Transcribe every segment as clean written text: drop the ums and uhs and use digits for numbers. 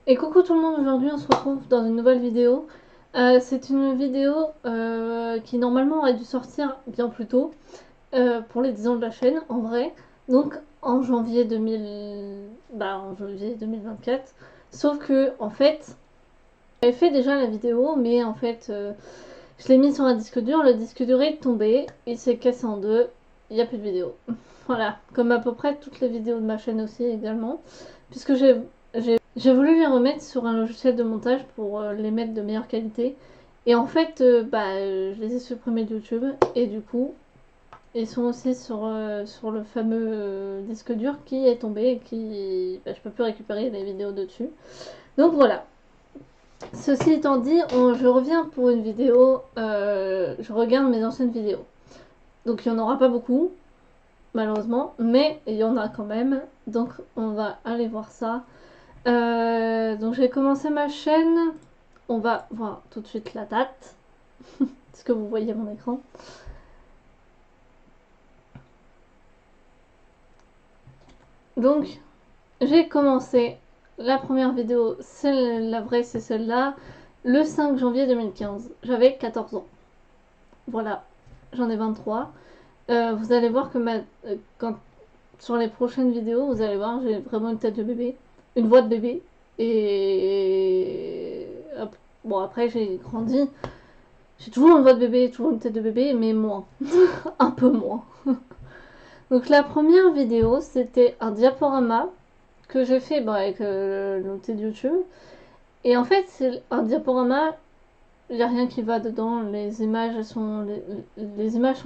Et coucou tout le monde, aujourd'hui on se retrouve dans une nouvelle vidéo. C'est une vidéo qui normalement aurait dû sortir bien plus tôt pour les 10 ans de la chaîne en vrai. Donc en janvier 2024. Sauf que en fait, j'avais fait déjà la vidéo mais en fait je l'ai mis sur un disque dur, le disque dur est tombé, il s'est cassé en deux, il n'y a plus de vidéo. Voilà, comme à peu près toutes les vidéos de ma chaîne aussi également. Puisque j'ai voulu les remettre sur un logiciel de montage pour les mettre de meilleure qualité. Et en fait, je les ai supprimés de YouTube. Et du coup, ils sont aussi sur le fameux disque dur qui est tombé et qui. Je peux plus récupérer les vidéos dessus. Donc voilà. Ceci étant dit, je reviens pour une vidéo. Je regarde mes anciennes vidéos. Donc il n'y en aura pas beaucoup, malheureusement. Mais il y en a quand même. Donc on va aller voir ça. Donc j'ai commencé ma chaîne. On va voir tout de suite la date. Est-ce que vous voyez mon écran? Donc j'ai commencé la première vidéo, la vraie c'est celle-là, le 5 janvier 2015. J'avais 14 ans. Voilà, j'en ai 23. Vous allez voir que sur les prochaines vidéos, vous allez voir, j'ai vraiment une tête de bébé, une voix de bébé. Et bon, après j'ai grandi. J'ai toujours une voix de bébé, toujours une tête de bébé, mais moins. Un peu moins. Donc la première vidéo, c'était un diaporama que j'ai fait avec l'outil de YouTube. Et en fait, c'est un diaporama, il n'y a rien qui va dedans. Les images sont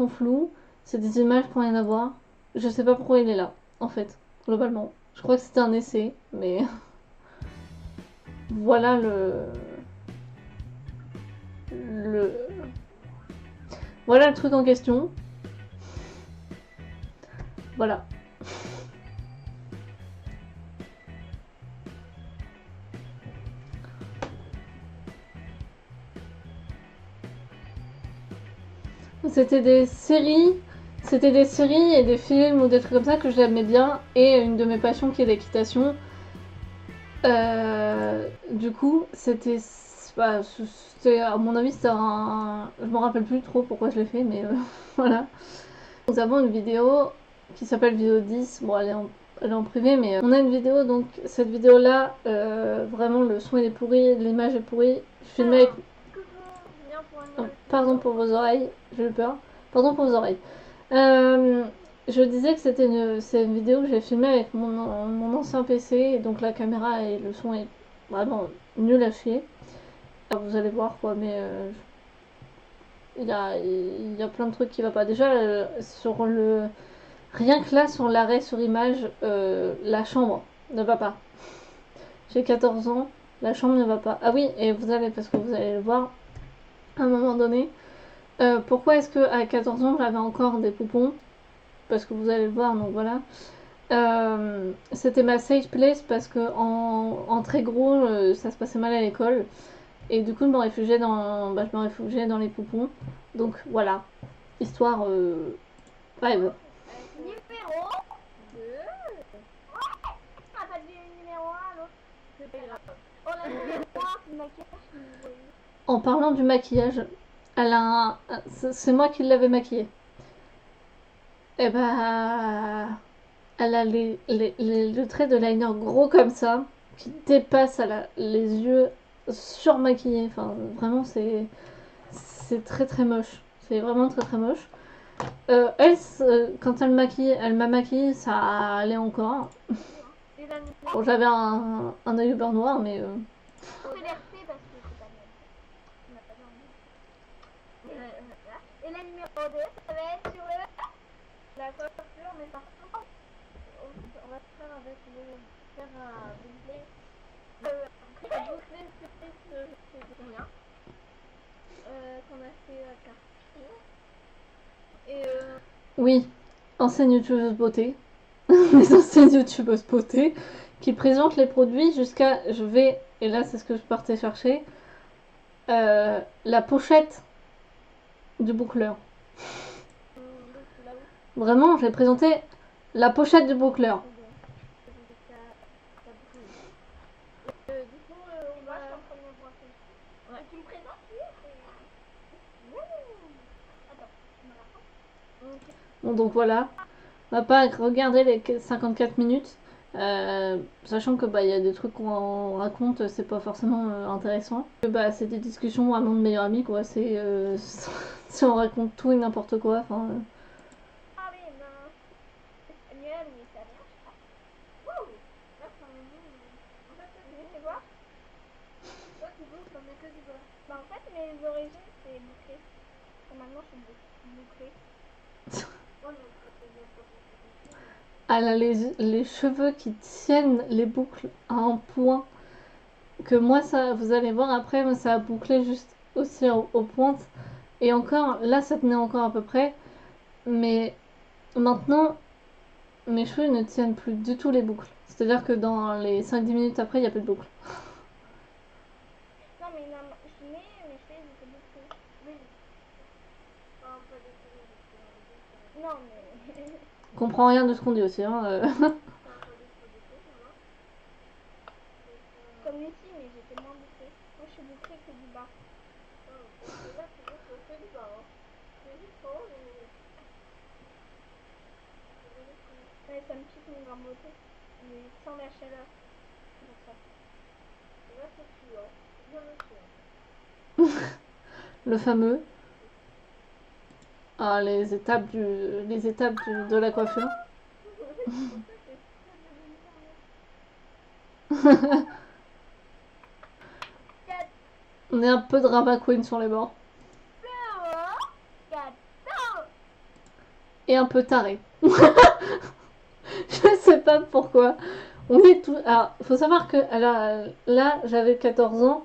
floues. C'est des images qui n'ont rien à voir. Je sais pas pourquoi il est là, en fait, globalement. Je crois que c'était un essai, mais voilà le voilà le truc en question. Voilà. C'était des séries. C'était des séries et des films ou des trucs comme ça que j'aimais bien. Et une de mes passions qui est l'équitation. Du coup, à mon avis, c'était un. Je me rappelle plus trop pourquoi je l'ai fait, mais voilà. Nous avons une vidéo qui s'appelle vidéo 10. Bon, elle est en privé, mais on a une vidéo. Donc, cette vidéo-là, vraiment, le son il est pourri, l'image est pourrie. Je filmais avec. Oh, pardon pour vos oreilles, j'ai eu peur. Pardon pour vos oreilles. Je disais que c'est une vidéo que j'ai filmée avec mon ancien PC, et donc la caméra et le son est vraiment nul à chier. Alors vous allez voir quoi, mais il y a plein de trucs qui va pas. Déjà, rien que là, sur l'arrêt sur image, la chambre ne va pas. J'ai 14 ans, la chambre ne va pas. Ah oui, et parce que vous allez le voir à un moment donné, pourquoi est-ce que à 14 ans j'avais encore des poupons? Parce que vous allez le voir, donc voilà. C'était ma safe place parce que en très gros, ça se passait mal à l'école. Et du coup, je me réfugiais dans les poupons. Donc voilà, histoire. Bref. Numéro 2. On n'a pas dit numéro 1, l'autre. C'est pas grave. On a numéro 1, du maquillage. En parlant du maquillage, c'est moi qui l'avais maquillée. Et bah, elle a le trait de liner gros comme ça, qui dépasse les yeux surmaquillés. Enfin, vraiment, c'est très très moche. C'est vraiment très très moche. Quand elle m'a maquillée, ça allait encore. Bon, j'avais un œil au beurre noir, mais. Et la numéro 2, ça va être sur la coiffure, mais par contre, on va faire avec un bouclé. Bouclé, c'est combien qu'on a fait à Carrefour. Et Oui, ancienne youtubeuse beauté. Les anciennes youtubeuses beauté qui présentent les produits jusqu'à. Et là c'est ce que je partais chercher, la pochette du boucleur. Vraiment, j'ai présenté la pochette du boucleur. dites-moi Bon, donc voilà, on va pas regarder les 54 minutes, sachant que bah il y a des trucs qu'on raconte, c'est pas forcément intéressant. Bah c'est des discussions vraiment de meilleurs amis quoi, c'est si on raconte tout et n'importe quoi, enfin. Ah oui, non. Espagnol ou italien, je sais pas. Wow! Là, c'est un nom. En fait, tu vois? Toi, tu bouffes, t'en as que du beurre. Bah, en fait, mes origines, c'est bouclé. Et maintenant, je suis bouclé. Oh non, c'est bien pas bouclé. Elle a les cheveux qui tiennent les boucles à un point que moi, ça, vous allez voir après, mais ça a bouclé juste aussi aux pointes. Et encore, là, ça tenait encore à peu près. Mais maintenant, mes cheveux ne tiennent plus du tout les boucles. C'est-à-dire que dans les 5-10 minutes après, il n'y a plus de boucles. Non, mais non, je suis née, mes cheveux, ils étaient bouclés. Oui. Ah, pas du tout. Non, mais. Je comprends rien de ce qu'on dit aussi. Hein. Comme ici, mais j'étais moins bouclée. Moi, je suis bouclée que du bas. Et là, tu boucles que du bas. Hein. C'est juste en haut, ouais, ça me pique mon grain beauté. Mais sans la chaleur. C'est pour ça. Et là, c'est chiant. Bien le chiant. Le fameux. Ah, les étapes de la coiffure. On est un peu drama queen sur les bords. Et un peu taré. Je sais pas pourquoi. On est tout. Alors, faut savoir que là, j'avais 14 ans.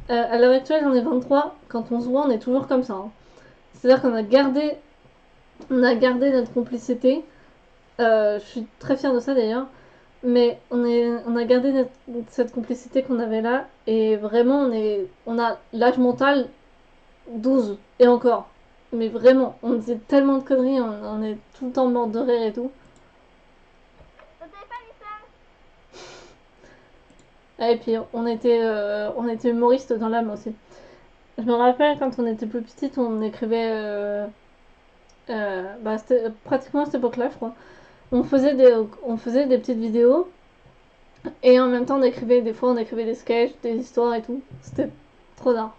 À l'heure actuelle, j'en ai 23. Quand on se voit, on est toujours comme ça. Hein. C'est-à-dire on a gardé notre complicité. Je suis très fière de ça d'ailleurs. Mais on a gardé cette complicité qu'on avait là. Et vraiment, on a l'âge mental 12 et encore. Mais vraiment, on disait tellement de conneries, on est tout le temps mort de rire et tout. Et puis on était humoriste dans l'âme aussi. Je me rappelle quand on était plus petite, on écrivait. Bah, c'était pratiquement à cette époque-là, je crois. On faisait des petites vidéos et en même temps on écrivait, des fois on écrivait des sketchs, des histoires et tout. C'était trop d'art.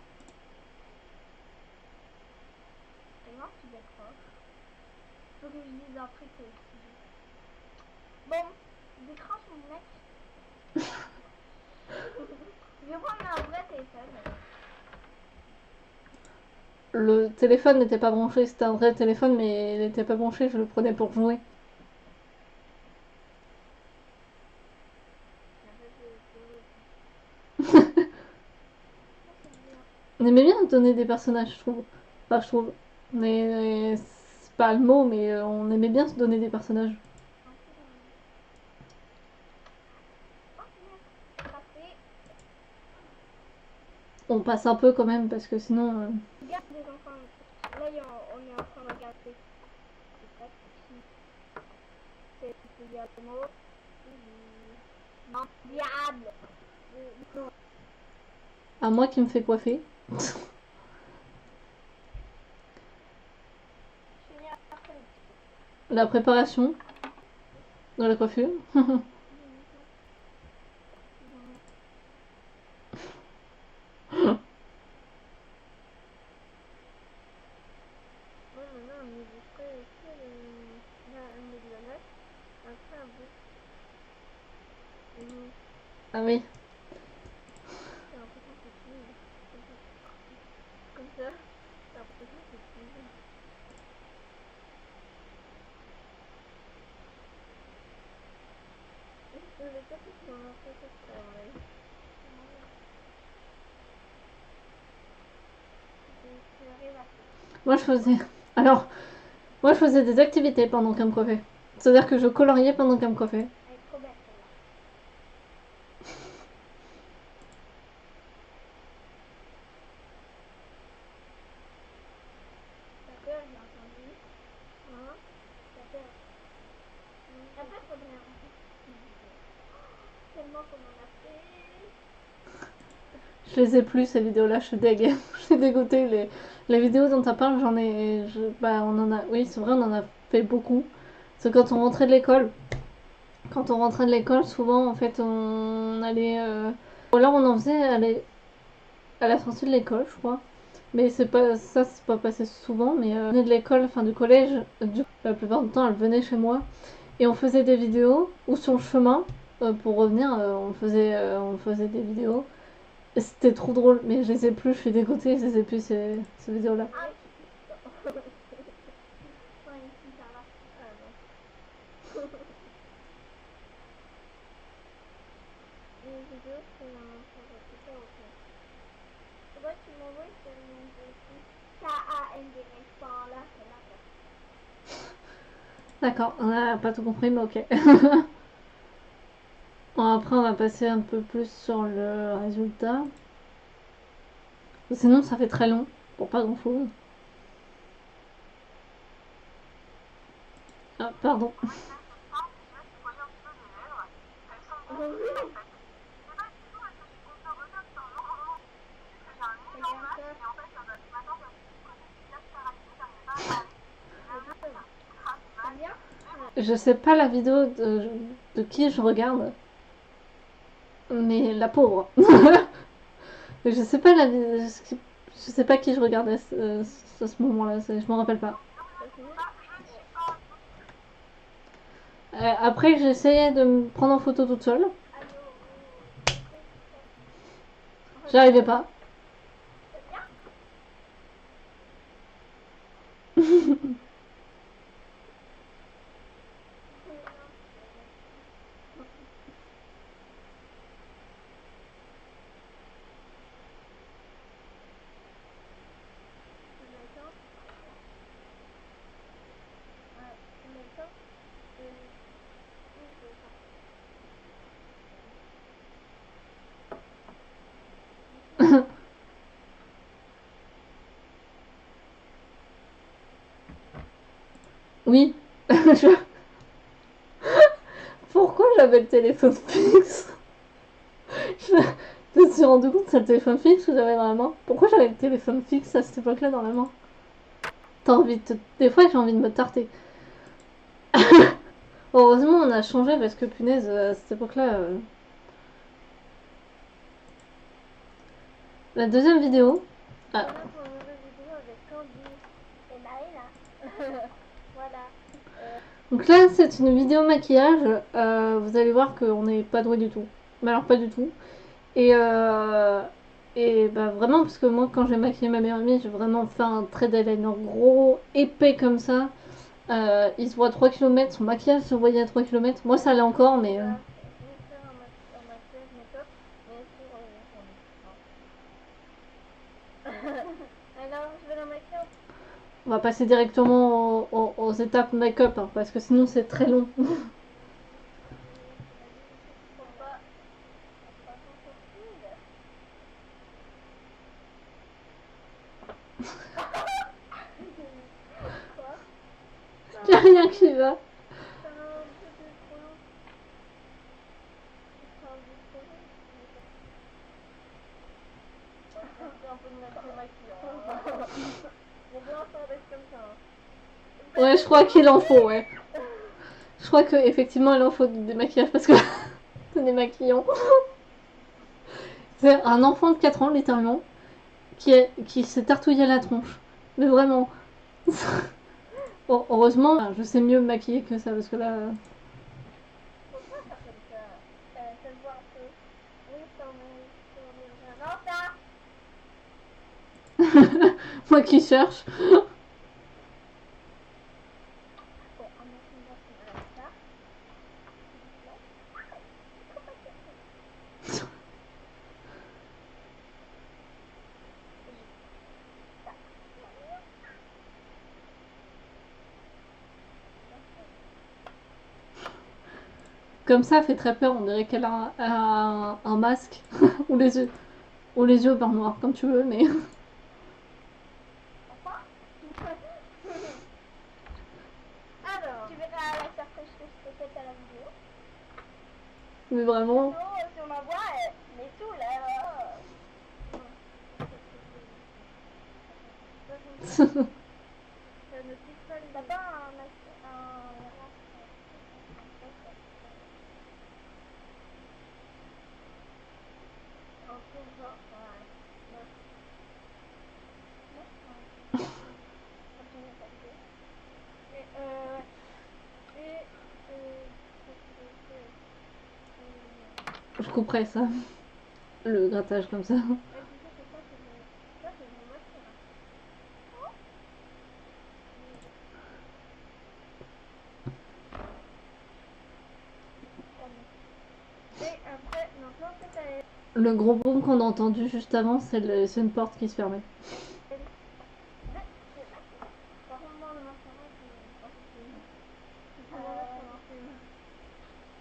Et moi, je décroche. Faut que je dise un truc aussi. Bon, décroche mon mec. Je vais prendre un vrai téléphone. Le téléphone n'était pas branché, c'était un vrai téléphone, mais il n'était pas branché, je le prenais pour jouer. On aimait bien donner des personnages, je trouve. Enfin, je trouve. Mais c'est pas le mot, mais on aimait bien se donner des personnages. On passe un peu quand même, parce que sinon. Regarde les enfants. Là, on est en train de regarder. C'est également. Non, diable. À moi qui me fait coiffer. La préparation de la coiffure. Ah oui. Comme ça, j'ai l'impression que c'est fini. Je vais pas tout dans la photo de travail. Moi je faisais. Alors, moi je faisais des activités pendant qu'elle me coiffait. C'est-à-dire que je coloriais pendant qu'elle me coiffait. Elle est trop belle celle-là. T'as peur, j'ai entendu. Hein? T'as peur. T'as peur, faudrait un tellement qu'on en a fait. Je les ai plus ces vidéos-là, je suis dégoûtée. Les vidéos dont tu parles, bah on en a. Oui, c'est vrai, on en a fait beaucoup. C'est quand on rentrait de l'école. Quand on rentrait de l'école, souvent, en fait, on allait... Ou alors on en faisait à la sortie de l'école, je crois. Mais c'est pas ça, c'est pas passé souvent. Mais on venait de l'école, enfin du collège, la plupart du temps, elle venait chez moi. Et on faisait des vidéos, ou sur le chemin, pour revenir, on faisait des vidéos. Et c'était trop drôle, mais je les ai plus, je suis dégoûtée, je les ai plus ces vidéos-là. Ah, ouais, ici, ça va. Ah, non. Les vidéos, c'est super ok. Faudrait que tu m'envoies sur le nom de KAND, pas là, c'est là. D'accord, on n'a pas tout compris, mais ok. Bon, après, on va passer un peu plus sur le résultat. Sinon, ça fait très long, pour pas grand-chose. Ah, pardon. Je sais pas la vidéo de qui je regarde, mais la pauvre. Je sais pas je sais pas qui je regardais à ce moment-là, je m'en rappelle pas. Après, j'essayais de me prendre en photo toute seule. J'arrivais pas. Oui. Pourquoi j'avais le téléphone fixe? Je me suis rendu compte que c'est le téléphone fixe que j'avais dans la main. Pourquoi j'avais le téléphone fixe à cette époque-là dans la main? Des fois, j'ai envie de me tarter. Heureusement, on a changé parce que punaise, à cette époque-là. La deuxième vidéo. Ah. Pour une nouvelle vidéo avec Candy et Naïla. Voilà. Donc là, c'est une vidéo maquillage. Vous allez voir qu'on n'est pas doué du tout. Mais alors, pas du tout. Et bah vraiment, parce que moi, quand j'ai maquillé ma meilleure amie, j'ai vraiment fait un trait d'eyeliner gros, épais comme ça. Il se voit à 3 km, son maquillage se voyait à 3 km. Moi, ça allait encore, mais. Je vais faire un maquillage make-up, mais sur alors, je vais la maquiller. On va passer directement aux étapes make-up, hein, parce que sinon, c'est très long. Il n'y a rien qui va. Ouais, je crois qu'il en faut, ouais. Je crois qu'effectivement, il en faut des maquillages parce que c'est des maquillants. C'est un enfant de 4 ans, littéralement, qui s'est tartouillé la tronche. Mais vraiment. Bon, heureusement, je sais mieux me maquiller que ça parce que là. Pourquoi ça fait ça? Ça se voit un peu. Oui, ça me. Moi qui cherche. Comme ça, fait très peur. On dirait qu'elle a un masque ou les yeux au beurre noir, comme tu veux, mais. Alors, tu verras la surprise que je t'ai faite à la vidéo. Mais vraiment. Si on en voit, mais tout là. T'as pas un Je couperai ça. Le grattage comme ça. Ouais, tu sais que ça, c'est une voiture. Hein. Et après, maintenant que t'as Le gros boom qu'on a entendu juste avant, c'est une porte qui se fermait. par contre, moi, le mascara, c'est pas possible.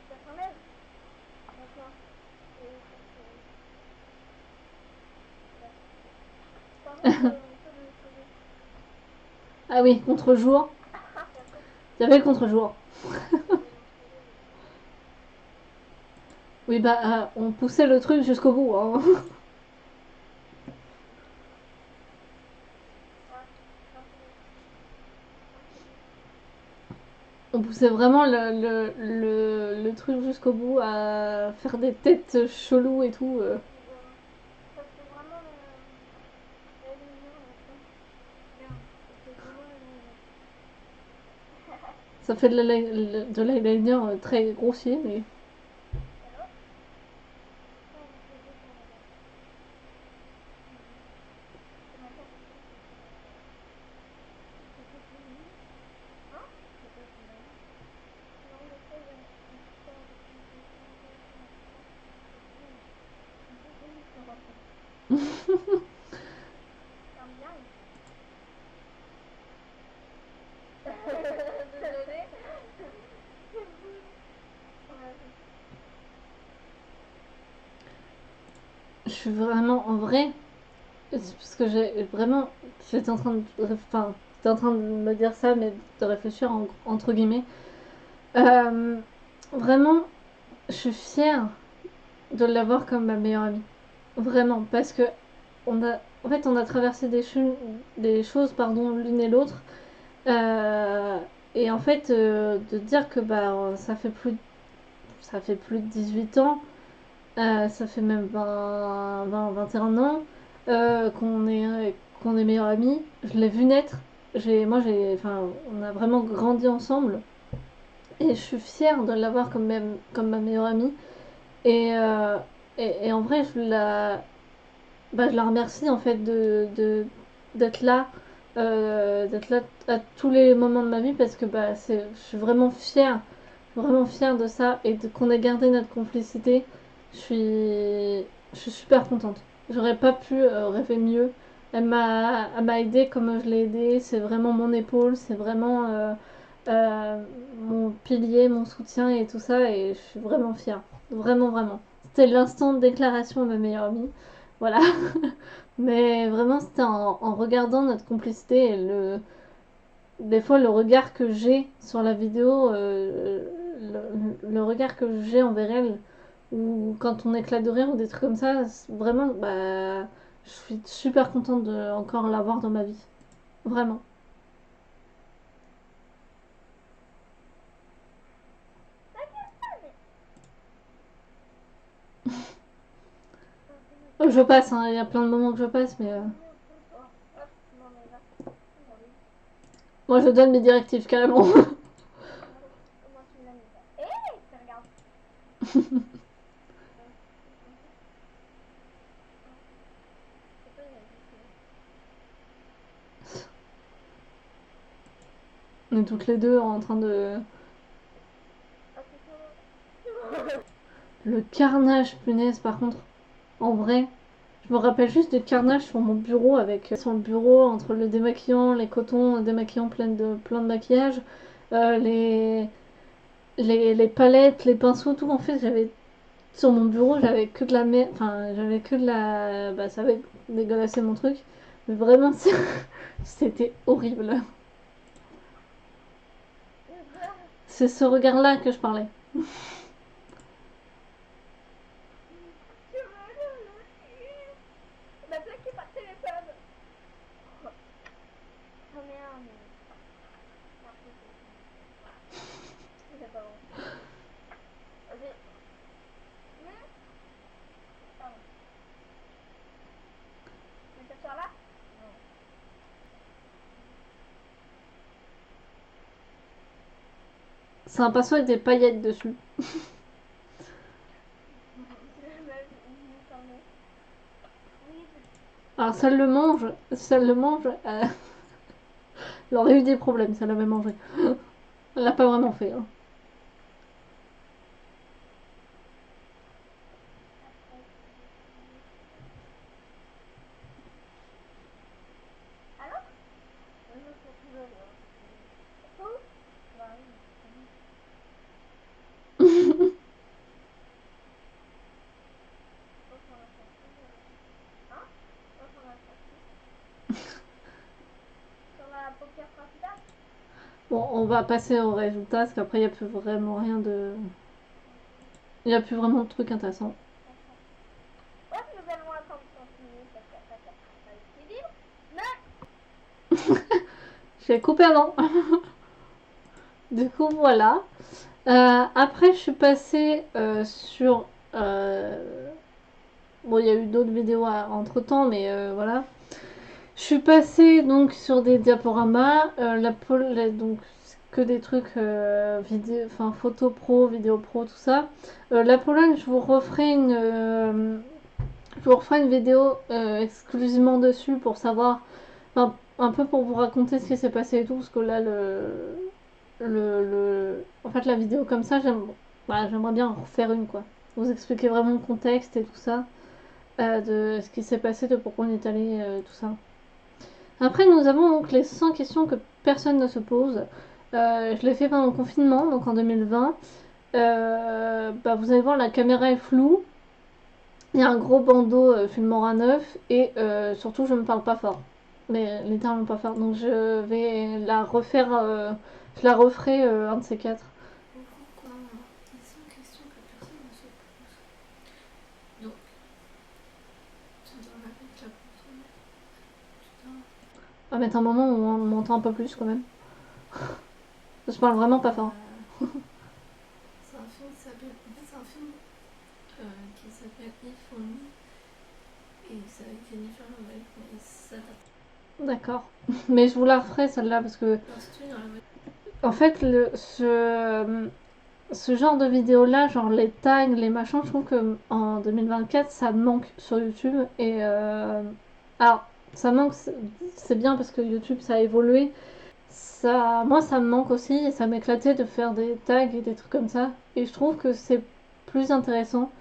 Ça s'enlève. D'accord. Et par contre, ça de cheveux. Ah oui, contre-jour. Il y avait le contre-jour. Oui, bah, on poussait le truc jusqu'au bout. Hein. On poussait vraiment le truc jusqu'au bout à faire des têtes cheloues et tout. Ça fait vraiment l'eyeliner là-dedans. Merde, ça fait vraiment l'eyeliner. Ça fait de l'eyeliner très grossier, mais Hello? Oh, mon cheveu sont là-bas. C'est ma tête. C'est pas fini. Hein? C'est pas fini. Non, mais ça, il y a une histoire de complication avec ma tête. C'est fini. C'est fini, ça va pas. Ferme bien. Désolée. Ouais. je suis vraiment en vrai. Parce que j'ai vraiment. J'étais en train de. Enfin, j'étais en train de me dire ça, mais de réfléchir entre guillemets. Euh, vraiment, je suis fière de l'avoir comme ma meilleure amie. Vraiment, parce que en fait, on a traversé des choses, pardon, l'une et l'autre. Euh, et en fait, de dire que bah, ça fait plus de 18 ans, ça fait même 21 ans qu'on est meilleurs amis. Je l'ai vu naître. Enfin, on a vraiment grandi ensemble. Et je suis fière de l'avoir comme ma meilleure amie. Et, euh, et en vrai, je la remercie en fait d'être là à tous les moments de ma vie parce que bah, je suis vraiment fière de ça et qu'on ait gardé notre complicité. Je suis super contente. J'aurais pas pu rêver mieux. Elle m'a aidée comme je l'ai aidée. C'est vraiment mon épaule, c'est vraiment mon pilier, mon soutien et tout ça. Et je suis vraiment fière. Vraiment, vraiment. C'était l'instant de déclaration de ma meilleure amie. Voilà. Mais vraiment, c'était en regardant notre complicité et des fois le regard que j'ai sur la vidéo, le regard que j'ai envers elle, ou quand on éclate de rire ou des trucs comme ça, vraiment, bah, je suis super contente de encore l'avoir dans ma vie. Vraiment. Je passe, hein, il y a plein de moments que je passe, mais Hop, non mais là. moi je donne mes directives carrément. Comment tu l'as mis là? Hé, regarde. On est toutes les deux en train de. Le carnage, punaise, par contre, en vrai. Je me rappelle juste du carnage sur mon bureau sur le bureau entre le démaquillant, les cotons démaquillants plein de maquillage, les les palettes, les pinceaux, tout. En fait, j'avais sur mon bureau, j'avais que de la merde. Enfin, j'avais que de la. Bah, ça avait dégueulassé mon truc. Mais vraiment, c'était horrible. C'est ce regard-là que je parlais. Tu veux le chien? On a plaqué par téléphone. Oh merde. C'est pas bon. Vas-y. Pardon. Tu veux t'asseoir là? Non. C'est un pinceau avec des paillettes dessus. Alors, ça le mange, elle aurait eu des problèmes, ça l'avait mangé. Elle l'a pas vraiment fait. Hein. Alors, je me suis trouvé tout. Bah oui. Donc, on a sorti, hein? Donc, on a sorti. Sur la paupière principale. Bon, on va passer au résultat parce qu'après, il n'y a plus vraiment rien de. Il n'y a plus vraiment de trucs intéressants. Ouais, nous allons attendre 30 minutes parce qu'après ça sera pas l'équilibre. Mais J'ai coupé avant. Du coup, voilà. Après, je suis passée sur. Bon, il y a eu d'autres vidéos entre temps, mais voilà. Je suis passée donc sur des diaporamas. Donc, que des trucs vidéo, enfin, photo pro, vidéo pro, tout ça. La Pologne, je vous referai une vidéo exclusivement dessus pour savoir. Enfin, un peu pour vous raconter ce qui s'est passé et tout, parce que là, en fait, la vidéo comme ça, j'aimerais bien en refaire une, quoi. Vous expliquer vraiment le contexte et tout ça, de ce qui s'est passé, de pourquoi on est allé, tout ça. Après, nous avons donc les 100 questions que personne ne se pose. Je l'ai fait pendant le confinement, donc en 2020. Vous allez voir, la caméra est floue. Il y a un gros bandeau Filmora 9 et surtout, je ne parle pas fort. Mais littéralement pas fort. Donc, je vais la refaire. Je la referai un de ces quatre. Pourquoi les 100 questions que personne ne se pose. Donc, ça doit mettre la prochaine. Putain. On va mettre un moment où on m'entend un peu plus quand même. Je parle vraiment pas fort. C'est un film qui s'appelle. En fait, c'est un film qui s'appelle If Only. Et c'est avec Jennifer Lawrence. Mais ça date. D'accord. Mais je vous la referai celle-là parce que. Parce que dans la voiture. En fait, ce genre de vidéo-là, genre les tags, les machins, je trouve que en 2024, ça manque sur YouTube. Et alors, ça manque, c'est bien parce que YouTube, ça a évolué. Moi, ça me manque aussi et ça m'éclatait de faire des tags et des trucs comme ça. Et je trouve que c'est plus intéressant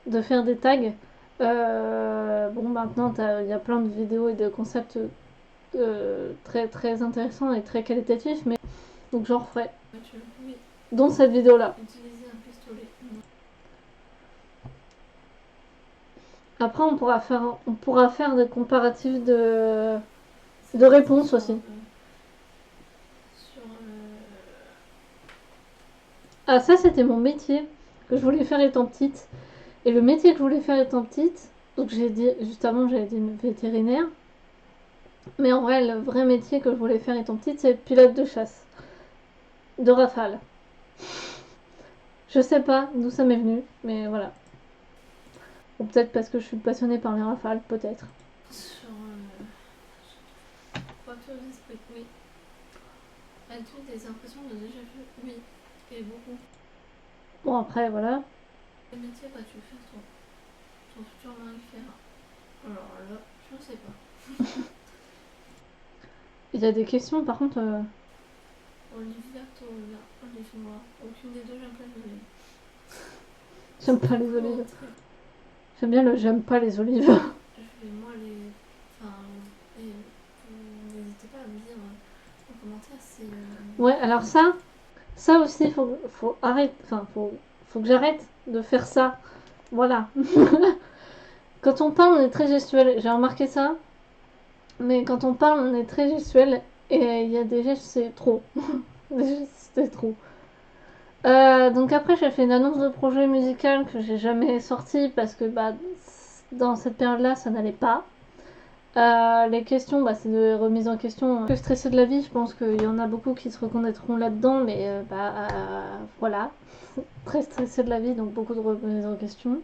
de faire des tags. Bon, maintenant, il y a plein de vidéos et de concepts très très intéressants et très qualitatifs, mais donc j'en referai. Oui. Dont cette vidéo-là. Utiliser un pistolet. Non. Après, on pourra faire des comparatifs de réponses aussi. Ah, ça, c'était mon métier que je voulais faire étant petite. Et le métier que je voulais faire étant petite, donc j'ai dit, juste avant, j'avais dit vétérinaire. Mais en vrai, le vrai métier que je voulais faire étant petite, c'est pilote de chasse. De rafale. Je sais pas d'où ça m'est venu, mais voilà. Ou peut-être parce que je suis passionnée par les rafales, peut-être. Sur voiture d'esprit, oui. As-tu des impressions de déjà vu? Oui. Et beaucoup. Bon, après, voilà. Quel métier vas-tu faire ton futur mari faire? Alors là, je ne sais pas. Il y a des questions, par contre. Olivia Tola, Olivia, aucune des deux, j'aime pas les olives. J'aime pas les olives. J'aime bien le j'aime pas les olives. Je vais moi les. Enfin, n'hésitez pas à me dire en commentaire si. Ouais, alors ça aussi, faut arrêter. Enfin, faut que j'arrête de faire ça. Voilà. Quand on parle, on est très gestuel. J'ai remarqué ça. Mais quand on parle, on est très gestuel. Et il y a des gestes, c'est trop. Des gestes, c'est trop. Donc après, j'ai fait une annonce de projet musical que j'ai jamais sorti parce que dans cette période-là, ça n'allait pas. Les questions, c'est de remise en question. Que stresser de la vie, je pense qu'il y en a beaucoup qui se reconnaîtront là-dedans, mais voilà. Très stressé de la vie, donc beaucoup de remise en question.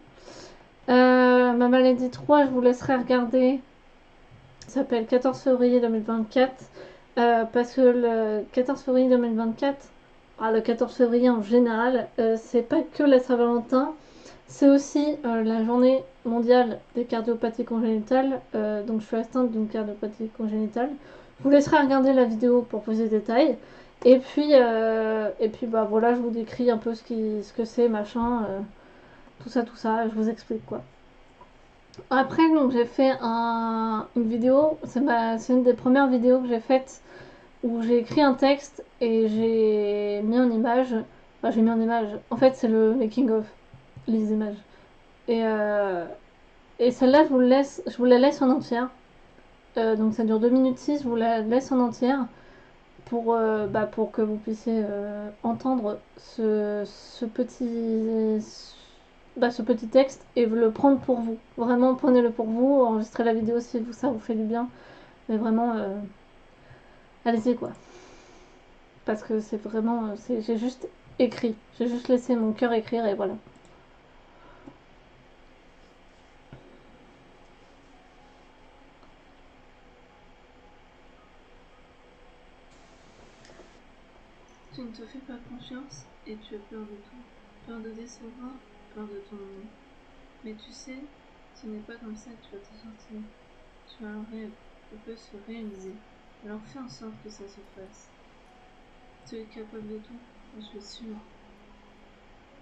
Ma maladie 3, je vous laisserai regarder. Ça s'appelle 14 février 2024. Parce que le 14 février 2024, le 14 février en général, c'est pas que la Saint-Valentin, C'est aussi la journée mondiale des cardiopathies congénitales, donc je suis atteinte d'une cardiopathie congénitale. Je vous laisserai regarder la vidéo pour plus de détails. Et puis bah voilà, je vous décris un peu ce que c'est, machin, tout ça, je vous explique quoi. Après, donc j'ai fait une vidéo, c'est une des premières vidéos que j'ai faites où j'ai écrit un texte et j'ai mis en image. Enfin, j'ai mis en image. En fait, c'est le making of, les images. Et, euh, et celle-là, je vous la laisse en entière. Donc ça dure 2 minutes 6, je vous la laisse en entière pour que vous puissiez entendre ce petit texte et le prendre pour vous. Vraiment, prenez-le pour vous, enregistrez la vidéo si ça vous fait du bien. Mais vraiment, allez-y quoi. Parce que c'est vraiment, j'ai juste écrit. J'ai juste laissé mon cœur écrire et voilà. Tu ne te fais pas confiance et tu as peur de tout. Peur de décevoir, peur de ton nom. Mais tu sais, ce n'est pas comme ça que tu vas te sortir. Tu as un rêve qui peut se réaliser. Alors fais en sorte que ça se fasse. Tu es capable de tout, je suis sûre.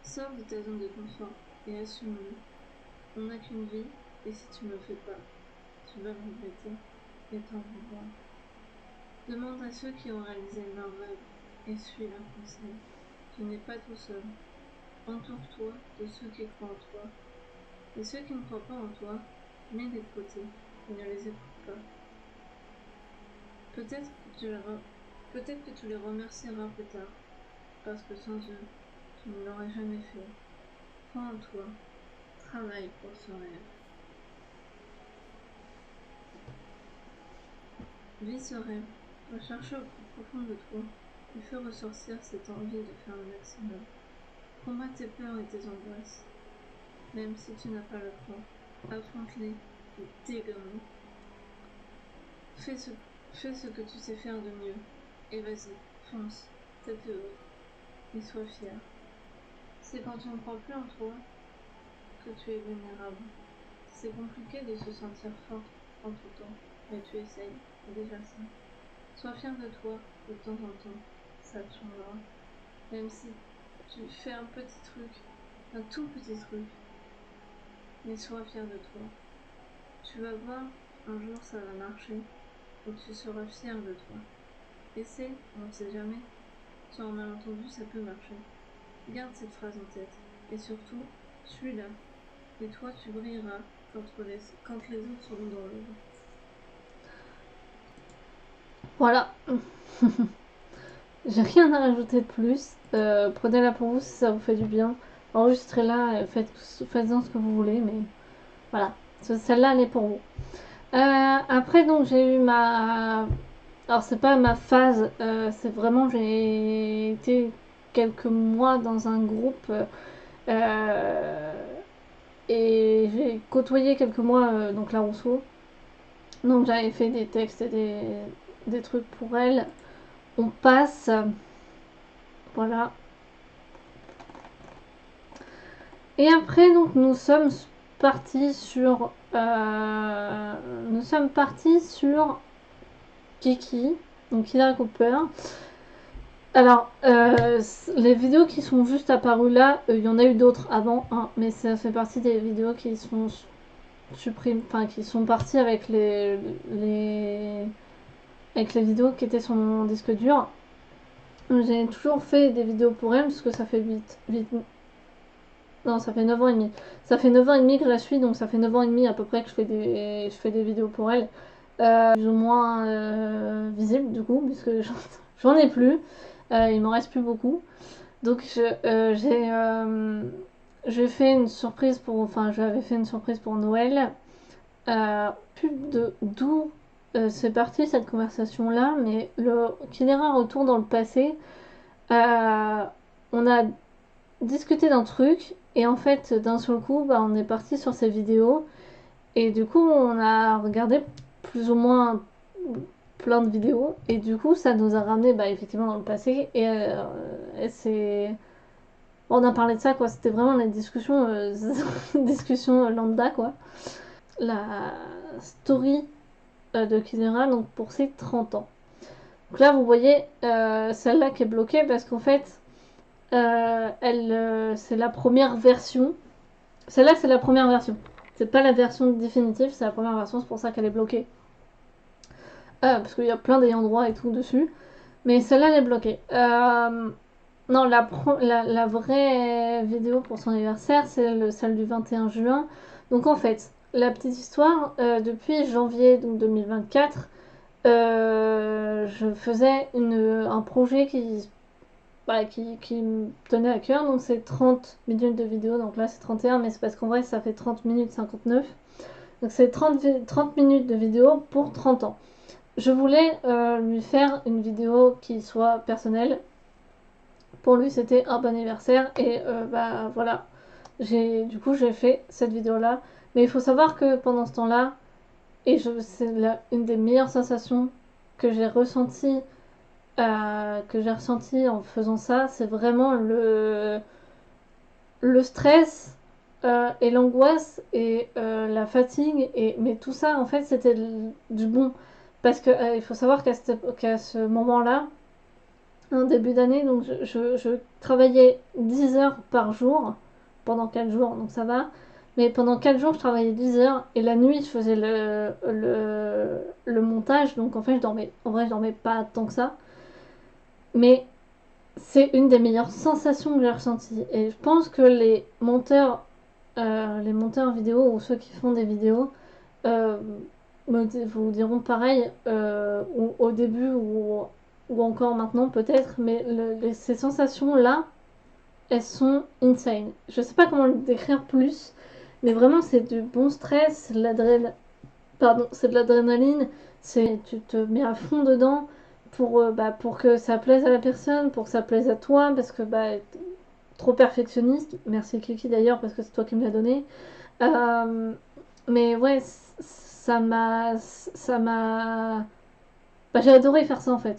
Sors de ta zone de confort et assume-le. On n'a qu'une vie et si tu ne le fais pas, tu vas le regretter et t'en vouloir. Demande à ceux qui ont réalisé leur rêve et suis leurs conseils. Tu n'es pas tout seul. Entoure-toi de ceux qui croient en toi. Et ceux qui ne croient pas en toi, mets-les de côté et ne les écoute pas. Peut-être que tu les remercieras plus tard, parce que sans eux, tu ne l'aurais jamais fait. Crois en toi, travaille pour ce rêve. Vis ce rêve, recherche au plus profond de toi et fais ressortir cette envie de faire le maximum. Combat tes peurs et tes angoisses. Même si tu n'as pas le croix, affronte-les et dégomme-les. Fais ce que tu sais faire de mieux. Et vas-y, fonce, tête haute, et sois fier. C'est quand tu ne crois plus en toi que tu es vulnérable. C'est compliqué de se sentir fort en tout temps, mais tu essayes, c'est déjà ça. Sois fier de toi de temps en temps, ça te changera. Même si tu fais un petit truc, un tout petit truc, mais sois fier de toi. Tu vas voir, un jour ça va marcher, et tu seras fier de toi. Essaie, on ne sait jamais. Sur un malentendu, ça peut marcher. Garde cette phrase en tête. Et surtout, suis-la. Et toi, tu brilleras quand les autres seront dans l'ombre. Voilà. J'ai rien à rajouter de plus. Prenez-la pour vous si ça vous fait du bien. Enregistrez-la, faites-en ce que vous voulez, mais voilà. Celle-là, elle est pour vous. Après, donc, j'ai eu ma... Alors, c'est pas ma phase, c'est vraiment, j'ai été quelques mois dans un groupe et j'ai côtoyé quelques mois donc la Rousseau. Donc, j'avais fait des textes et des trucs pour elle. On passe. Voilà. Et après, donc, nous sommes partis sur Kiki, donc Kira Cooper. Alors, les vidéos qui sont juste apparues là, il y en a eu d'autres avant, hein, mais ça fait partie des vidéos qui sont qui sont parties avec avec les vidéos qui étaient sur mon disque dur. J'ai toujours fait des vidéos pour elle, parce que ça fait 8 non, ça fait 9 ans et demi. Ça fait 9 ans et demi que je la suis, donc ça fait 9 ans et demi à peu près que je fais des vidéos pour elle. Plus ou moins visibles du coup, puisque j'en ai plus. Il m'en reste plus beaucoup. Donc j'ai fait une surprise j'avais fait une surprise pour Noël. Plus d'où c'est parti cette conversation là, mais qu'il y ait un retour dans le passé. On a discuté d'un truc et en fait d'un seul coup on est parti sur ces vidéos et du coup on a regardé plus ou moins plein de vidéos et du coup ça nous a ramené effectivement dans le passé et Bon, on a parlé de ça, quoi. C'était vraiment la discussion, discussion lambda, quoi. La story de Kizera, donc pour ses 30 ans. Donc là, vous voyez celle-là qui est bloquée parce qu'en fait, c'est la première version. Celle-là, c'est la première version. C'est pas la version définitive, c'est la première version, c'est pour ça qu'elle est bloquée. Parce qu'il y a plein d'ayants droit et tout dessus. Mais celle-là, elle est bloquée. Non, la vraie vidéo pour son anniversaire, c'est celle du 21 juin. Donc en fait, la petite histoire, depuis janvier donc 2024, je faisais un projet qui me tenait à cœur. Donc c'est 30 minutes de vidéo. Donc là, c'est 31, mais c'est parce qu'en vrai, ça fait 30 minutes 59. Donc c'est 30 minutes de vidéo pour 30 ans. Je voulais lui faire une vidéo qui soit personnelle. Pour lui, c'était un bon anniversaire. Et bah voilà. Du coup, j'ai fait cette vidéo-là. Mais il faut savoir que pendant ce temps-là, c'est une des meilleures sensations que j'ai ressenties en faisant ça, c'est vraiment le stress et l'angoisse et la fatigue. Mais tout ça, en fait, c'était du bon. Parce que il faut savoir qu'à ce moment-là, en début d'année, donc je travaillais 10 heures par jour pendant 4 jours, donc ça va. Mais pendant 4 jours, je travaillais 10 heures et la nuit, je faisais le montage. Donc en fait, en vrai, je dormais pas tant que ça. Mais c'est une des meilleures sensations que j'ai ressenties. Et je pense que les monteurs vidéo ou ceux qui font des vidéos euh, vous diront pareil au début ou encore maintenant peut-être, mais ces sensations-là, elles sont insane. Je sais pas comment le décrire plus, mais vraiment c'est du bon stress, c'est de l'adrénaline, tu te mets à fond dedans pour que ça plaise à la personne, pour que ça plaise à toi, parce que trop perfectionniste. Merci Kiki d'ailleurs parce que c'est toi qui me l'as donné. Euh, mais ouais, j'ai adoré faire ça en fait.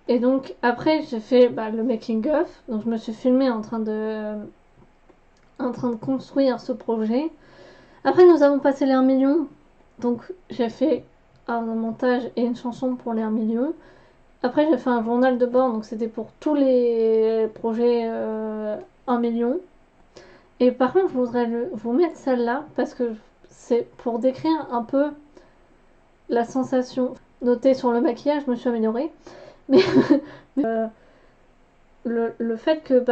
Et donc après j'ai fait le making of, donc je me suis filmée en train de construire ce projet. Après nous avons passé les 1 million, donc j'ai fait un montage et une chanson pour les 1 million. Après j'ai fait un journal de bord, donc c'était pour tous les projets 1 million. Et par contre je voudrais vous mettre celle-là parce que c'est pour décrire un peu la sensation. Notée sur le maquillage, je me suis améliorée. Mais le fait que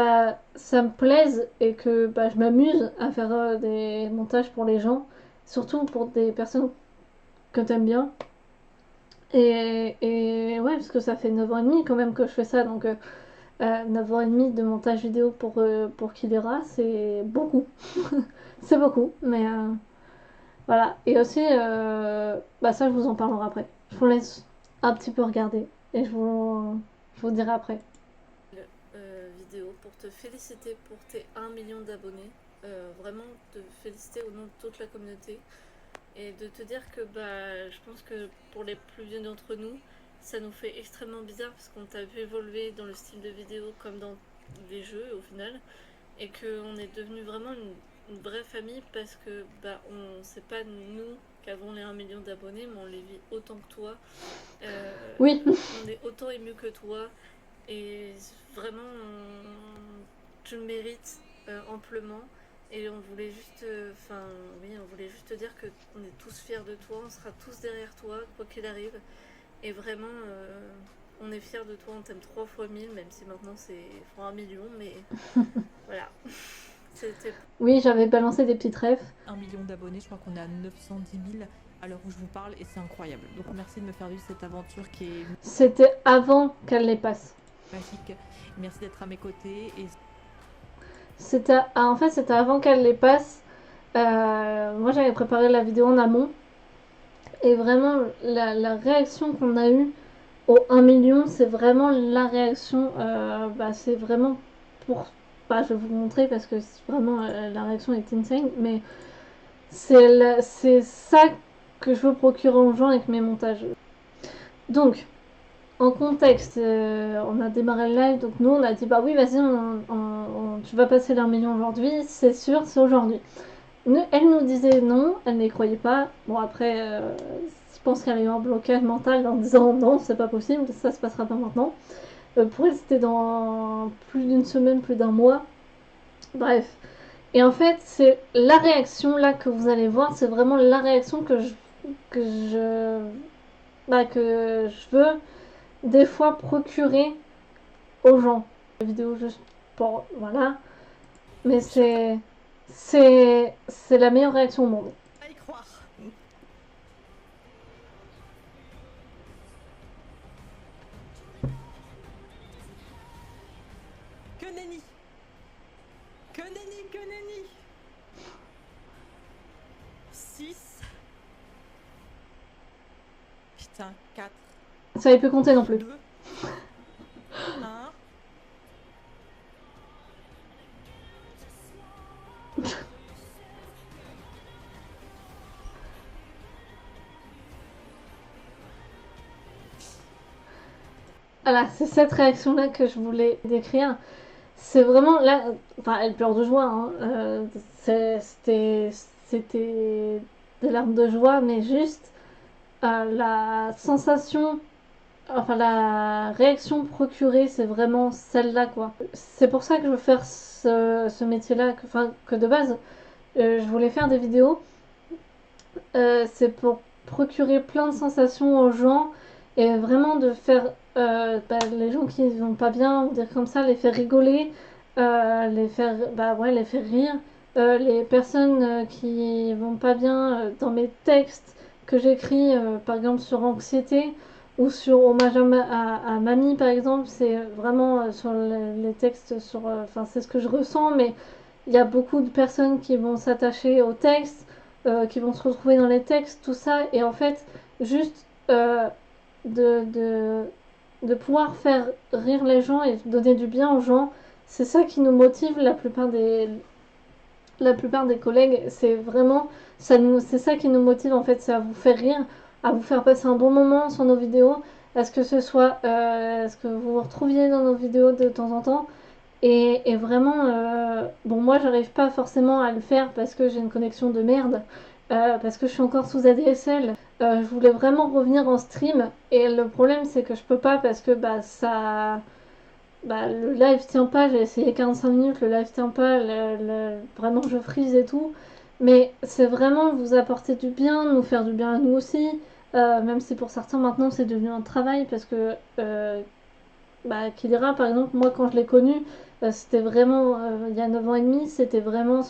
ça me plaise et que je m'amuse à faire des montages pour les gens, surtout pour des personnes que t'aimes bien. Et ouais, parce que ça fait 9 ans et demi quand même que je fais ça, donc 9 ans et demi de montage vidéo pour Kidera, c'est beaucoup. C'est beaucoup, mais voilà. Et aussi, ça je vous en parlerai après. Je vous laisse un petit peu regarder et je vous dirai après. Vidéo pour te féliciter pour tes 1 million d'abonnés. Vraiment te féliciter au nom de toute la communauté et de te dire que je pense que pour les plus vieux d'entre nous, ça nous fait extrêmement bizarre parce qu'on t'a vu évoluer dans le style de vidéo comme dans les jeux au final et qu'on est devenu vraiment une vraie famille parce que c'est pas nous qui avons les 1 million d'abonnés, mais on les vit autant que toi. Oui. On est autant ému que toi. Et vraiment, tu le mérites amplement. Et on voulait juste, on voulait juste te dire que on est tous fiers de toi, on sera tous derrière toi, quoi qu'il arrive. Et vraiment, on est fiers de toi, on t'aime 3 fois 1000, même si maintenant c'est 1 million, mais voilà. Oui, j'avais balancé des petites refs. 1 million d'abonnés, je crois qu'on est à 910 000 à l'heure où je vous parle et c'est incroyable. Donc merci de me faire vivre cette aventure qui est... C'était avant qu'elle les passe. Magique. Merci d'être à mes côtés. Et... En fait, c'était avant qu'elle les passe. Moi, j'avais préparé la vidéo en amont. Et vraiment, la réaction qu'on a eue au 1 million, c'est vraiment la réaction. C'est vraiment pour. Je vais vous montrer parce que vraiment la réaction est insane. Mais c'est ça que je veux procurer aux gens avec mes montages. Donc, en contexte, on a démarré le live, donc nous on a dit bah oui vas-y tu vas passer l'1 million aujourd'hui, c'est sûr, c'est aujourd'hui. Elle nous disait non, elle n'y croyait pas. Bon après, je pense qu'elle a eu un blocage mental en disant non, c'est pas possible, ça se passera pas maintenant. Pour elle c'était dans plus d'une semaine, plus d'un mois. Bref. Et en fait c'est la réaction là que vous allez voir, c'est vraiment la réaction que je, que je veux des fois procurer aux gens. La vidéo juste pour voilà, mais c'est la meilleure réaction au monde. À y croire. Que nenni. Que nenni, que nenni. 6. Putain, 4. Ça avait pu compter non plus. 2. 1. Voilà, c'est cette réaction-là que je voulais décrire. C'est vraiment là, enfin, elle pleure de joie. Hein. C'était des larmes de joie, mais juste la sensation, enfin la réaction procurée, c'est vraiment celle-là, quoi. C'est pour ça que je veux faire ce métier-là, que de base, je voulais faire des vidéos. C'est pour procurer plein de sensations aux gens et vraiment de faire les gens qui vont pas bien, ou dire comme ça, les faire rigoler, les faire rire. Les personnes qui vont pas bien dans mes textes que j'écris, par exemple sur anxiété ou sur hommage à mamie, par exemple, c'est vraiment sur les textes sur, c'est ce que je ressens, mais il y a beaucoup de personnes qui vont s'attacher aux textes, qui vont se retrouver dans les textes, tout ça, et en fait, juste de, de, de pouvoir faire rire les gens et donner du bien aux gens, c'est ça qui nous motive la plupart des collègues, c'est vraiment c'est ça qui nous motive en fait, c'est à vous faire rire, à vous faire passer un bon moment sur nos vidéos, à ce que ce soit ce que vous vous retrouviez dans nos vidéos de temps en temps. Et vraiment, bon, moi j'arrive pas forcément à le faire parce que j'ai une connexion de merde, parce que je suis encore sous ADSL. Je voulais vraiment revenir en stream, et le problème c'est que je peux pas parce que le live tient pas. J'ai essayé 45 minutes, le live tient pas, vraiment je freeze et tout. Mais c'est vraiment vous apporter du bien, nous faire du bien à nous aussi, même si pour certains maintenant c'est devenu un travail parce que Kidira, par exemple, moi quand je l'ai connu, c'était vraiment, il y a 9 ans et demi, c'était vraiment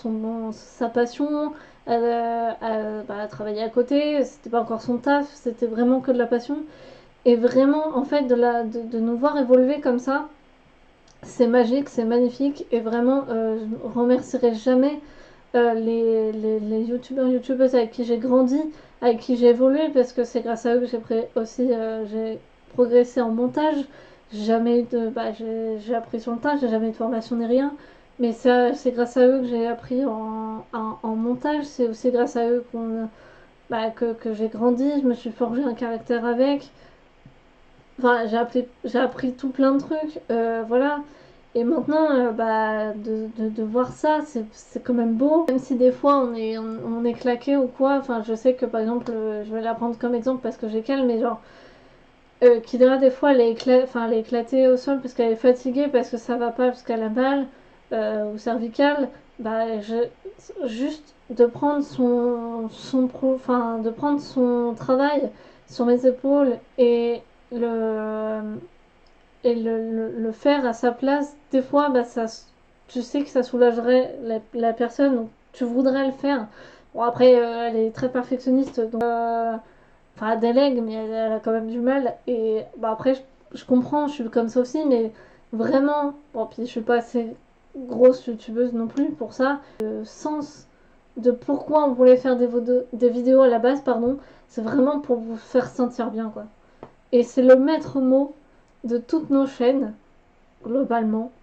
sa passion. Elle travaillait à côté, c'était pas encore son taf, c'était vraiment que de la passion. Et vraiment, en fait, de nous voir évoluer comme ça, c'est magique, c'est magnifique. Et vraiment, je ne remercierai jamais les youtubeurs, youtubeuses avec qui j'ai grandi, avec qui j'ai évolué, parce que c'est grâce à eux que j'ai progressé en montage. Jamais eu de, j'ai appris sur le tas, j'ai jamais eu de formation ni rien. Mais c'est grâce à eux que j'ai appris en montage. C'est aussi grâce à eux que j'ai grandi. Je me suis forgé un caractère avec. Enfin, j'ai appris tout plein de trucs. Voilà. Et maintenant, de voir ça, c'est quand même beau. Même si des fois on est claqué ou quoi. Enfin, je sais que par exemple, je vais la prendre comme exemple parce que j'ai qu'elle, mais genre, Kidra, des fois, elle est éclatée au sol parce qu'elle est fatiguée, parce que ça va pas, parce qu'elle a mal, ou cervicale. Juste de prendre de prendre son travail sur mes épaules et le, le faire à sa place, des fois, tu sais que ça soulagerait la personne, donc tu voudrais le faire. Bon, après, elle est très perfectionniste, donc enfin, elle délègue, mais elle a quand même du mal. Et après, je comprends, je suis comme ça aussi, mais vraiment, bon, puis je suis pas assez grosse youtubeuse non plus pour ça. Le sens de pourquoi on voulait faire des vidéos à la base, pardon, c'est vraiment pour vous faire sentir bien, quoi. Et c'est le maître mot de toutes nos chaînes, globalement.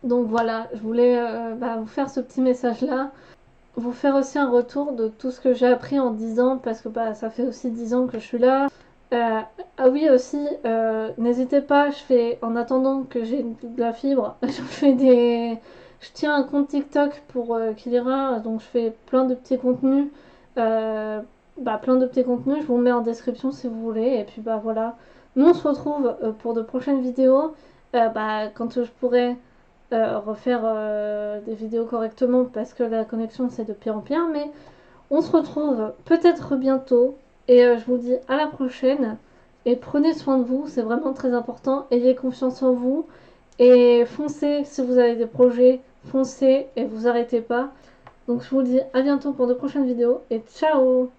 Donc voilà, je voulais vous faire ce petit message-là. Vous faire aussi un retour de tout ce que j'ai appris en 10 ans, parce que ça fait aussi 10 ans que je suis là. Ah oui aussi, n'hésitez pas, je fais en attendant que j'ai de la fibre, je tiens un compte TikTok pour Kilira, donc je fais plein de petits contenus, plein de petits contenus, je vous mets en description si vous voulez, et puis bah voilà. Nous on se retrouve pour de prochaines vidéos, quand je pourrai refaire des vidéos correctement parce que la connexion c'est de pire en pire, mais on se retrouve peut-être bientôt et je vous dis à la prochaine et prenez soin de vous, c'est vraiment très important, ayez confiance en vous et foncez si vous avez des projets, foncez et vous arrêtez pas. Donc je vous dis à bientôt pour de prochaines vidéos et ciao.